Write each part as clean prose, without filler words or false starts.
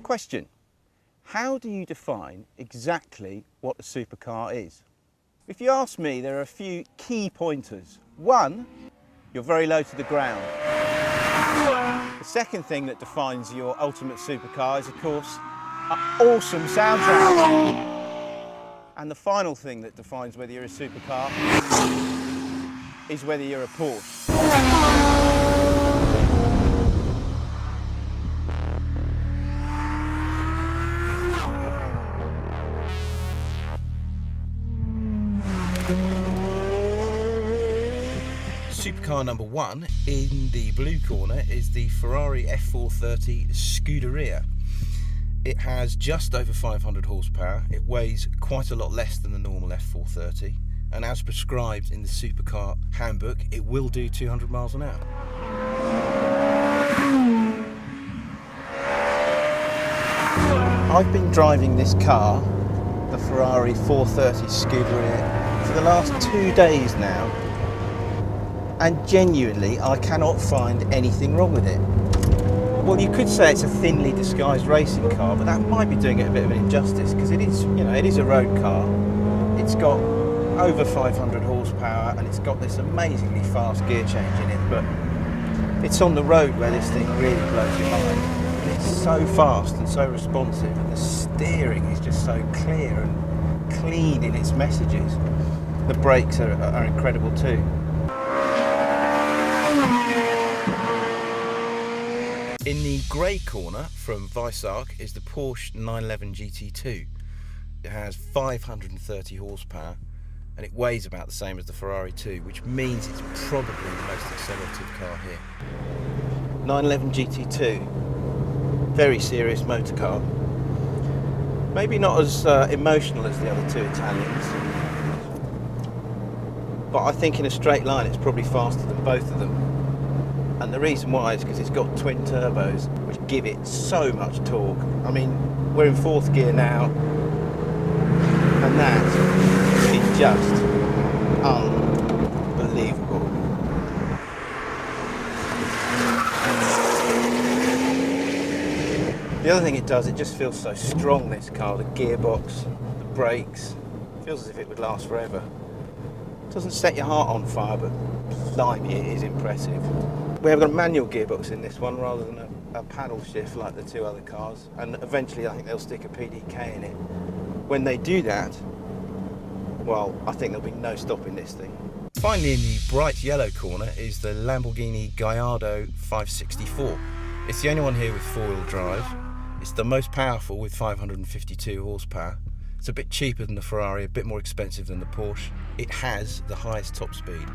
Question: how do you define exactly what a supercar is? If you ask me, there are a few key pointers. One, you're very low to the ground. The second thing that defines your ultimate supercar is, of course, an awesome soundtrack. And the final thing that defines whether you're a supercar is whether you're a Porsche. Supercar number one in the blue corner is the Ferrari F430 Scuderia. It has just over 500 horsepower, it weighs quite a lot less than the normal F430, and as prescribed in the Supercar handbook, it will do 200 miles an hour. I've been driving this car, the Ferrari 430 Scuderia, for the last 2 days now, and genuinely I cannot find anything wrong with it. Well, you could say it's a thinly disguised racing car, but that might be doing it a bit of an injustice, because it is, it is a road car. It's got over 500 horsepower and it's got this amazingly fast gear change in it, but it's on the road where this thing really blows your mind. And it's so fast and so responsive, and the steering is just so clear and clean in its messages. The brakes are incredible too. In the grey corner from Weissach is the Porsche 911 GT2. It has 530 horsepower and it weighs about the same as the Ferrari 2, which means it's probably the most accelerative car here. 911 GT2, very serious motor car. Maybe not as emotional as the other two Italians, but I think in a straight line it's probably faster than both of them. And the reason why is because it's got twin turbos, which give it so much torque. I mean, we're in fourth gear now, and that is just unbelievable. The other thing it does, it just feels so strong, this car. The gearbox, the brakes, feels as if it would last forever. It doesn't set your heart on fire, but blimey, it is impressive. We have got a manual gearbox in this one rather than a paddle shift like the two other cars, and eventually I think they'll stick a PDK in it. When they do that, well, I think there'll be no stopping this thing. Finally, in the bright yellow corner is the Lamborghini Gallardo 564. It's the only one here with four-wheel drive. It's the most powerful with 552 horsepower. It's a bit cheaper than the Ferrari, a bit more expensive than the Porsche. It has the highest top speed.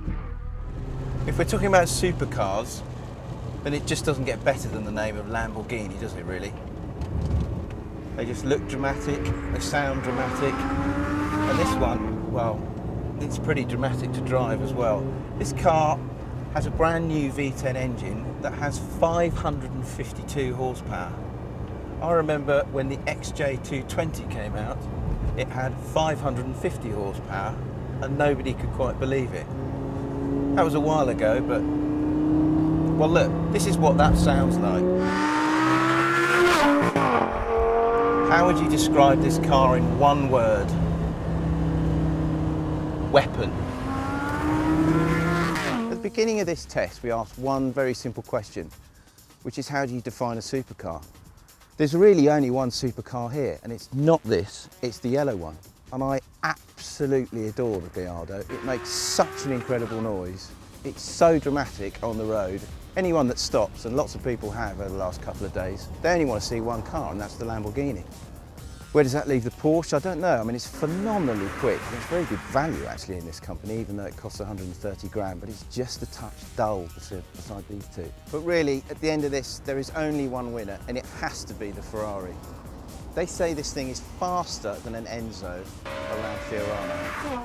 If we're talking about supercars, then it just doesn't get better than the name of Lamborghini, does it really? They just look dramatic, they sound dramatic, and this one, well, it's pretty dramatic to drive as well. This car has a brand new V10 engine that has 552 horsepower. I remember when the XJ220 came out, it had 550 horsepower and nobody could quite believe it. That was a while ago, but, well look, this is what that sounds like. How would you describe this car in one word? Weapon. At the beginning of this test, we asked one very simple question, which is how do you define a supercar? There's really only one supercar here, and it's not this, it's the yellow one. And I absolutely adore the Gallardo. It makes such an incredible noise. It's so dramatic on the road. Anyone that stops, and lots of people have over the last couple of days, they only want to see one car, and that's the Lamborghini. Where does that leave the Porsche? I don't know. I mean, it's phenomenally quick. It's very good value actually in this company, even though it costs 130 grand, but it's just a touch dull beside these two. But really, at the end of this, there is only one winner, and it has to be the Ferrari. They say this thing is faster than an Enzo around Fiorano,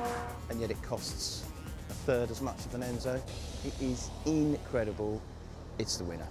and yet it costs a third as much of an Enzo. It is incredible. It's the winner.